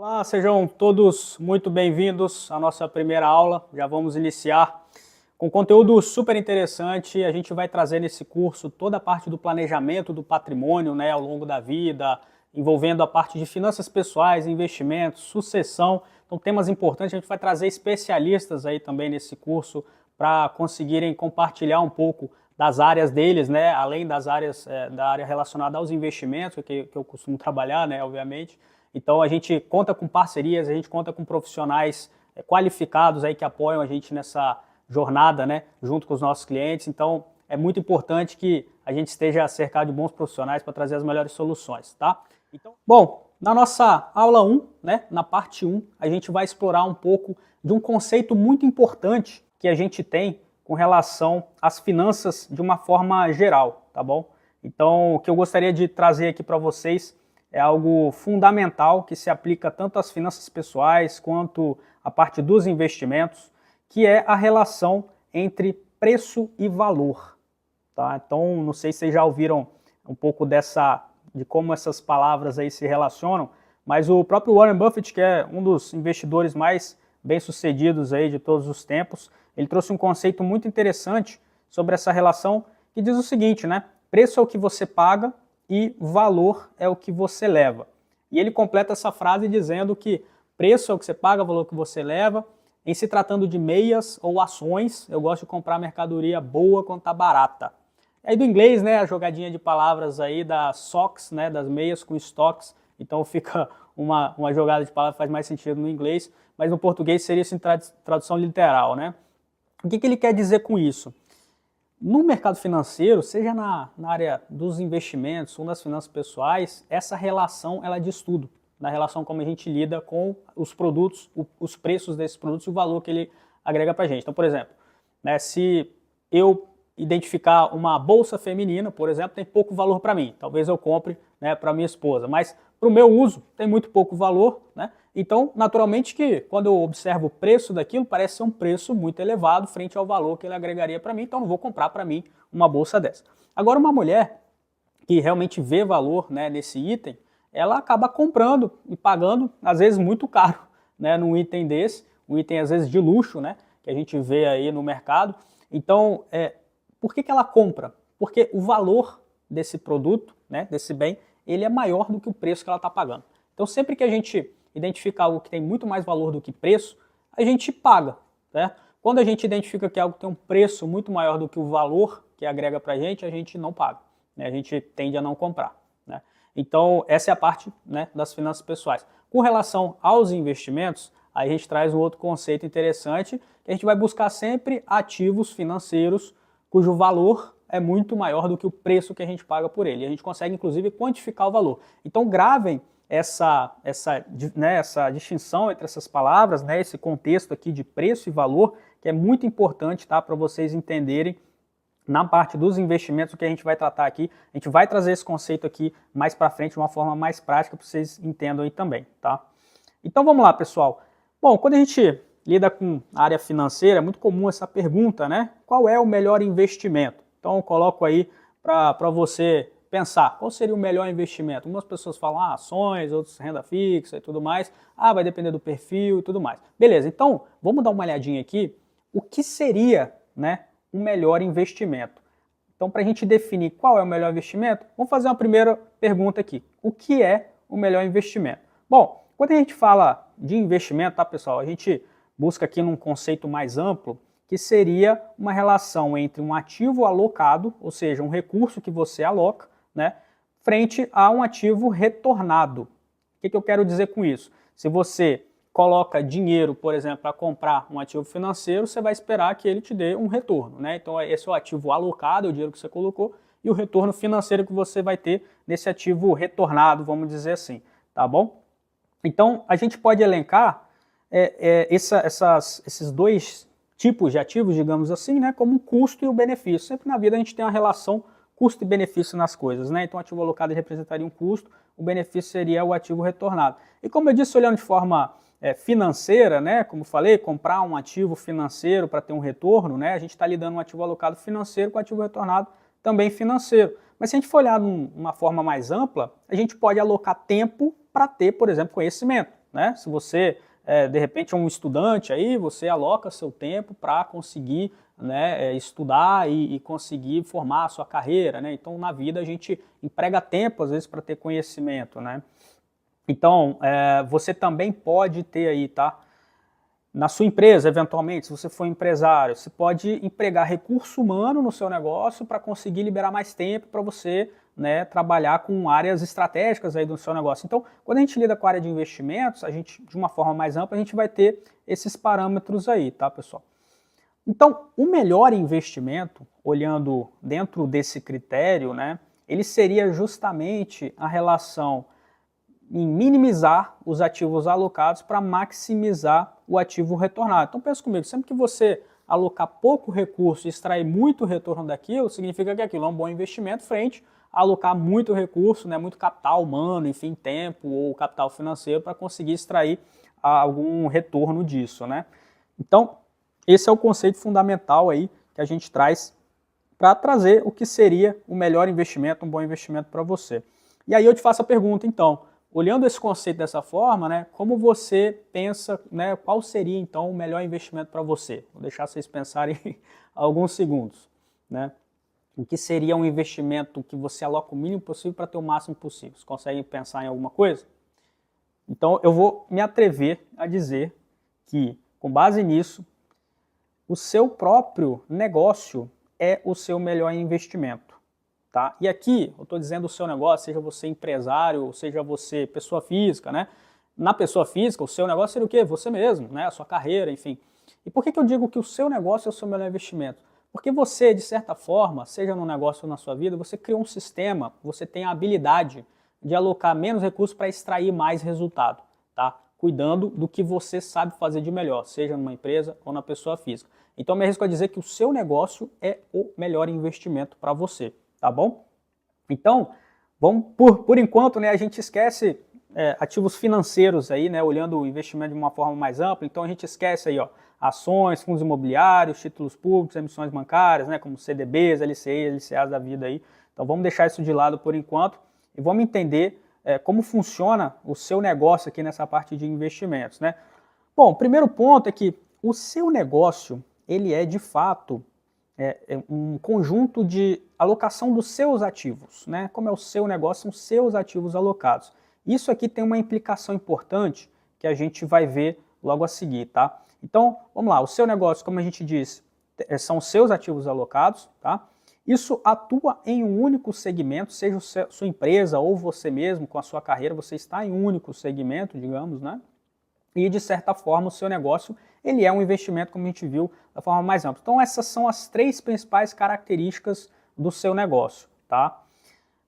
Olá, sejam todos muito bem-vindos à nossa primeira aula. Já vamos iniciar com conteúdo super interessante. A gente vai trazer nesse curso toda a parte do planejamento do patrimônio, ao longo da vida, envolvendo a parte de finanças pessoais, investimentos, sucessão. Então, temas importantes. A gente vai trazer especialistas aí também nesse curso para conseguirem compartilhar um pouco das áreas deles, além das áreas da área relacionada aos investimentos, que eu costumo trabalhar, obviamente. Então a gente conta com parcerias, a gente conta com profissionais qualificados aí que apoiam a gente nessa jornada, junto com os nossos clientes. Então é muito importante que a gente esteja cercado de bons profissionais para trazer as melhores soluções, tá? Então, bom, na nossa aula 1, na parte 1, a gente vai explorar um pouco de um conceito muito importante que a gente tem com relação às finanças de uma forma geral, tá bom? Então, o que eu gostaria de trazer aqui para vocês é algo fundamental que se aplica tanto às finanças pessoais quanto à parte dos investimentos, que é a relação entre preço e valor. Tá? Então, não sei se vocês já ouviram um pouco de como essas palavras aí se relacionam, mas o próprio Warren Buffett, que é um dos investidores mais bem-sucedidos aí de todos os tempos, ele trouxe um conceito muito interessante sobre essa relação que diz o seguinte, preço é o que você paga e valor é o que você leva. E ele completa essa frase dizendo que preço é o que você paga, valor é o que você leva. Em se tratando de meias ou ações, eu gosto de comprar mercadoria boa quando está barata. Aí do inglês, a jogadinha de palavras aí das socks, das meias com stocks, então fica uma jogada de palavras que faz mais sentido no inglês, mas no português seria assim, tradução literal, O que ele quer dizer com isso? No mercado financeiro, seja na área dos investimentos ou das finanças pessoais, essa relação ela diz tudo, na relação como a gente lida com os produtos, os preços desses produtos e o valor que ele agrega para a gente. Então, por exemplo, se eu identificar uma bolsa feminina, por exemplo, tem pouco valor para mim, talvez eu compre para minha esposa, mas para o meu uso tem muito pouco valor, Então, naturalmente que quando eu observo o preço daquilo, parece ser um preço muito elevado frente ao valor que ele agregaria para mim, então não vou comprar para mim uma bolsa dessa. Agora, uma mulher que realmente vê valor nesse item, ela acaba comprando e pagando, às vezes, muito caro num item desse, um item às vezes de luxo, que a gente vê aí no mercado. Então, por que ela compra? Porque o valor desse produto, desse bem, ele é maior do que o preço que ela está pagando. Então, sempre que a gente identifica algo que tem muito mais valor do que preço, a gente paga. Quando a gente identifica que algo tem um preço muito maior do que o valor que agrega para a gente não paga. A gente tende a não comprar. Então, essa é a parte das finanças pessoais. Com relação aos investimentos, aí a gente traz um outro conceito interessante, que a gente vai buscar sempre ativos financeiros cujo valor é muito maior do que o preço que a gente paga por ele. E a gente consegue, inclusive, quantificar o valor. Então, gravem essa distinção entre essas palavras, esse contexto aqui de preço e valor, que é muito importante para vocês entenderem na parte dos investimentos o que a gente vai tratar aqui. A gente vai trazer esse conceito aqui mais para frente de uma forma mais prática para vocês entendam aí também. Tá? Então vamos lá, pessoal. Bom, quando a gente lida com a área financeira, é muito comum essa pergunta, Qual é o melhor investimento? Então eu coloco aí para você pensar, qual seria o melhor investimento? Algumas pessoas falam ações, outros renda fixa e tudo mais. Vai depender do perfil e tudo mais. Beleza, então vamos dar uma olhadinha aqui. O que seria o melhor investimento? Então, para a gente definir qual é o melhor investimento, vamos fazer uma primeira pergunta aqui. O que é o melhor investimento? Bom, quando a gente fala de investimento, tá, pessoal? A gente busca aqui num conceito mais amplo, que seria uma relação entre um ativo alocado, ou seja, um recurso que você aloca, frente a um ativo retornado. O que eu quero dizer com isso? Se você coloca dinheiro, por exemplo, para comprar um ativo financeiro, você vai esperar que ele te dê um retorno. Então, esse é o ativo alocado, é o dinheiro que você colocou, e o retorno financeiro que você vai ter nesse ativo retornado, vamos dizer assim. Tá bom? Então, a gente pode elencar esses dois tipos de ativos, digamos assim, como o custo e o benefício. Sempre na vida a gente tem uma relação custo e benefício nas coisas, Então, o ativo alocado representaria um custo, o benefício seria o ativo retornado. E como eu disse, olhando de forma financeira, como falei, comprar um ativo financeiro para ter um retorno, a gente está lidando um ativo alocado financeiro com ativo retornado também financeiro. Mas se a gente for olhar de uma forma mais ampla, a gente pode alocar tempo para ter, por exemplo, conhecimento. né? Se você, de repente, é um estudante aí, você aloca seu tempo para conseguir, né, estudar e conseguir formar a sua carreira, né? Então, na vida, a gente emprega tempo, às vezes, para ter conhecimento, né? Então, você também pode ter aí, tá? Na sua empresa, eventualmente, se você for empresário, você pode empregar recurso humano no seu negócio para conseguir liberar mais tempo para você, né, trabalhar com áreas estratégicas aí do seu negócio. Então, quando a gente lida com a área de investimentos, a gente, de uma forma mais ampla, a gente vai ter esses parâmetros aí, tá, pessoal? Então, o melhor investimento, olhando dentro desse critério, né, ele seria justamente a relação em minimizar os ativos alocados para maximizar o ativo retornado. Então pensa comigo, sempre que você alocar pouco recurso e extrair muito retorno daquilo, significa que aquilo é um bom investimento frente a alocar muito recurso, né, muito capital humano, enfim, tempo ou capital financeiro para conseguir extrair algum retorno disso, né? Então, esse é o conceito fundamental aí que a gente traz para trazer o que seria o melhor investimento, um bom investimento para você. E aí eu te faço a pergunta, então, olhando esse conceito dessa forma, né, como você pensa, né, qual seria então o melhor investimento para você? Vou deixar vocês pensarem alguns segundos, né? O que seria um investimento que você aloca o mínimo possível para ter o máximo possível? Vocês conseguem pensar em alguma coisa? Então eu vou me atrever a dizer que, com base nisso, o seu próprio negócio é o seu melhor investimento. Tá? E aqui, eu estou dizendo o seu negócio, seja você empresário, seja você pessoa física, né? Na pessoa física, o seu negócio seria o quê? Você mesmo, né? A sua carreira, enfim. E por que eu digo que o seu negócio é o seu melhor investimento? Porque você, de certa forma, seja no negócio ou na sua vida, você criou um sistema, você tem a habilidade de alocar menos recursos para extrair mais resultado, tá? Cuidando do que você sabe fazer de melhor, seja numa empresa ou na pessoa física. Então, me arrisco a dizer que o seu negócio é o melhor investimento para você. Tá bom? Então, vamos por enquanto, né, a gente esquece ativos financeiros aí, né, olhando o investimento de uma forma mais ampla. Então a gente esquece aí, ó, ações, fundos imobiliários, títulos públicos, emissões bancárias, né, como CDBs, LCIs, LCAs da vida aí. Então vamos deixar isso de lado por enquanto e vamos entender como funciona o seu negócio aqui nessa parte de investimentos, né? Bom, o primeiro ponto é que o seu negócio, ele é de fato um conjunto de alocação dos seus ativos, né? Como é o seu negócio, são seus ativos alocados. Isso aqui tem uma implicação importante que a gente vai ver logo a seguir, tá? Então, vamos lá, o seu negócio, como a gente disse, são seus ativos alocados, tá? Isso atua em um único segmento, seja sua empresa ou você mesmo, com a sua carreira, você está em um único segmento, digamos, né? E, de certa forma, o seu negócio ele é um investimento, como a gente viu, da forma mais ampla. Então, essas são as três principais características do seu negócio, tá?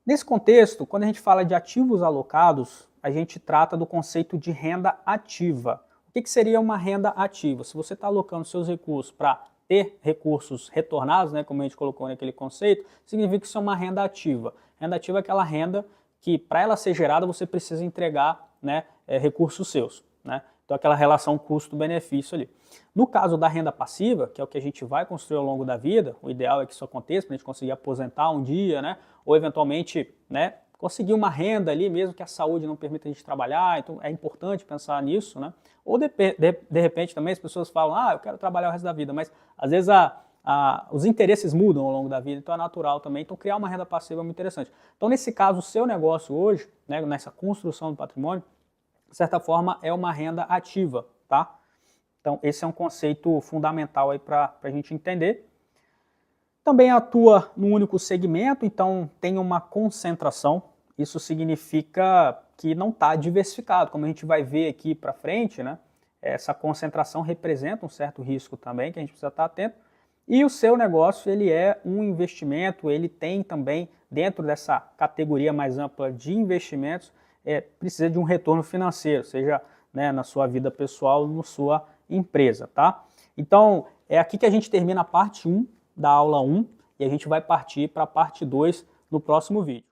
Nesse contexto, quando a gente fala de ativos alocados, a gente trata do conceito de renda ativa. O que seria uma renda ativa? Se você está alocando seus recursos para ter recursos retornados, né, como a gente colocou naquele conceito, significa que isso é uma renda ativa. Renda ativa é aquela renda que, para ela ser gerada, você precisa entregar, né, recursos seus, né? Então, aquela relação custo-benefício ali. No caso da renda passiva, que é o que a gente vai construir ao longo da vida, o ideal é que isso aconteça para a gente conseguir aposentar um dia, né? Ou eventualmente, né, conseguir uma renda ali, mesmo que a saúde não permita a gente trabalhar. Então, é importante pensar nisso, né? Ou de repente também as pessoas falam, eu quero trabalhar o resto da vida, mas às vezes os interesses mudam ao longo da vida, então é natural também. Então, criar uma renda passiva é muito interessante. Então, nesse caso, o seu negócio hoje, né, nessa construção do patrimônio, de certa forma, é uma renda ativa, tá? Então, esse é um conceito fundamental aí para a gente entender. Também atua num único segmento, então tem uma concentração. Isso significa que não está diversificado, como a gente vai ver aqui para frente, né? Essa concentração representa um certo risco também, que a gente precisa estar atento. E o seu negócio, ele é um investimento, ele tem também, dentro dessa categoria mais ampla de investimentos, precisa de um retorno financeiro, seja, né, na sua vida pessoal ou na sua empresa, tá? Então, é aqui que a gente termina a parte 1 da aula 1 e a gente vai partir para a parte 2 no próximo vídeo.